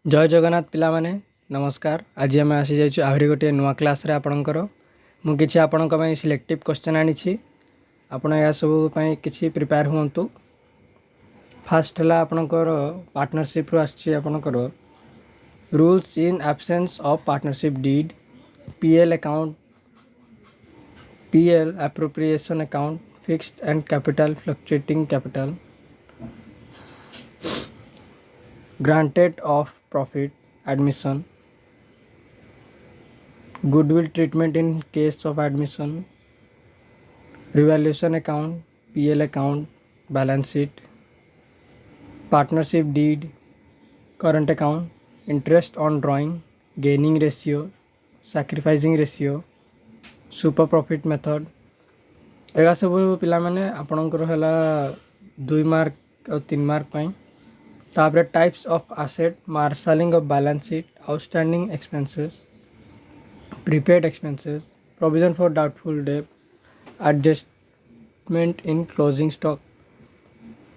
जय जगन्नाथ पिला माने नमस्कार। आज आम आसी जाइए आहरी गोटे नुआ क्लास रे आपणकर मुझे आपण सिलेक्टिव क्वेश्चन आनी आपण या सब किसी प्रिपेयर हुंतु। फास्ट है आपणकर पार्टनरशिप रू आसकर rules in absence of partnership deed, PL account, PL appropriation account, fixed and capital, fluctuating capital, granted of profit, admission, goodwill treatment in case of admission, revaluation account, PL account, balance sheet, partnership deed, current account, interest on drawing, gaining ratio, sacrificing ratio, super profit method। एगा सब पिला माने आपणकर हला 2 mark और 3 mark पाई। तापर types of asset, marshalling of balance sheet, outstanding expenses, prepaid expenses, provision for doubtful debt, adjustment in closing stock,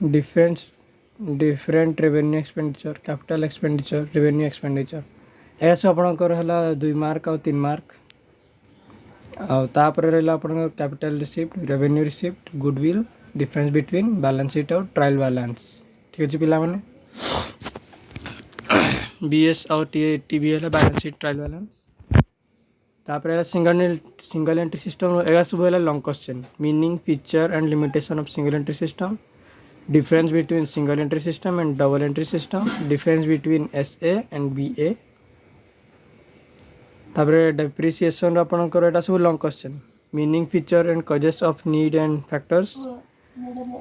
different revenue expenditure, capital expenditure, revenue expenditure. ऐसे आपणकर हला 2 मार्क और 3 मार्क। तापर रहला आपणकर capital receipt, revenue receipt, goodwill, difference between balance sheet और trial balance. ठीक अच्छे पिला माने बीएस और TBL balance sheet trial balance. तापर सिंगल एंट्री सिस्टम एगा सब है long question. Meaning, feature and limitation of single entry system, difference between single entry system and double entry system, difference between SA and BA. तापर depreciation आपनकर एटा सब long question. Meaning, feature and causes of need and factors,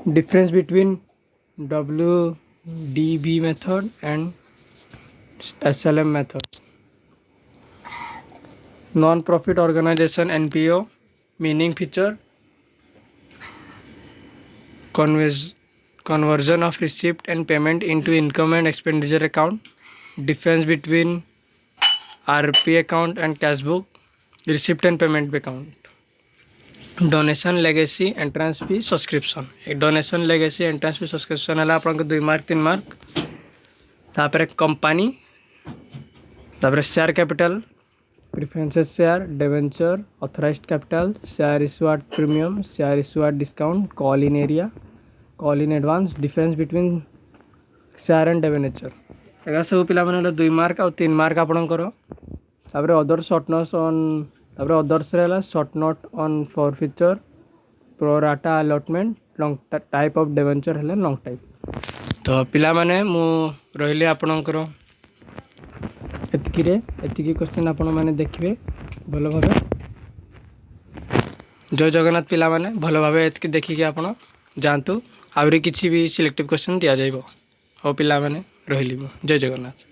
difference between WDB method and SLM method, non-profit organization NPO, meaning, feature, conversion of receipt and payment into income and expenditure account, difference between RP account and cash book, receipt and payment account, donation legacy entrance fee subscription. Donation legacy entrance fee subscription है आप 2 mark 3 mark. तापर company, तापर share capital, preferences share, debenture, authorised capital, share issued premium, share issued discount, call in arrear, call in advance, difference between share and debenture. एगा सब पिला माने 2 mark और 3 mark आपणकर। तापर अदर शॉर्ट नोट्स ऑन, तापर others रहला short note on for feature, pro rata allotment, long type of debenture है लॉन्ग टाइप। तो पिला माने मु रहिले आपणकर एतिकी क्वेश्चन आपण माने देखिबे भलो भाबे। जय जगन्नाथ पिला माने भलो भाबे एतिकी देखिके आपण जानतु। आवरी किछि भी सिलेक्टिव क्वेश्चन दिया जाइबो। हो पिला माने रहिली मु। जय जगन्नाथ।